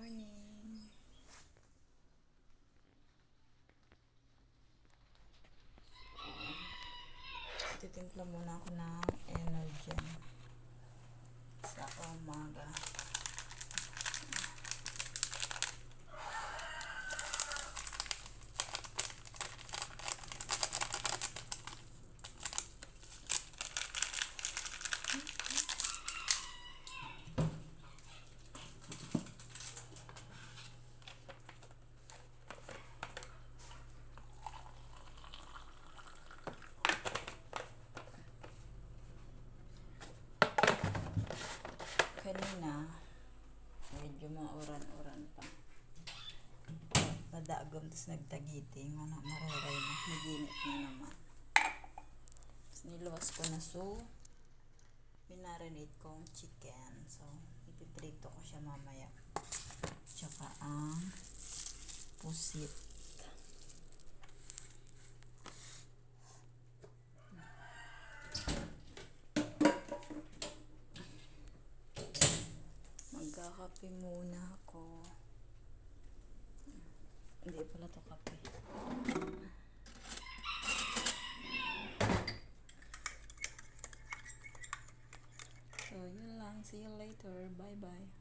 morning. Titimpla muna ako ng energy sa umaga. Kanina, medyo mauran-uran pa. Padagom, tapos nagtagiting. Mareray na. Naginit na naman. Tapos niluwas ko na pinarinate kong chicken. So, ipiprito ko siya mamaya. Tsaka ang pusit. Magkakape muna ako. Hindi pala to kape. So, yun lang. See you later. Bye-bye.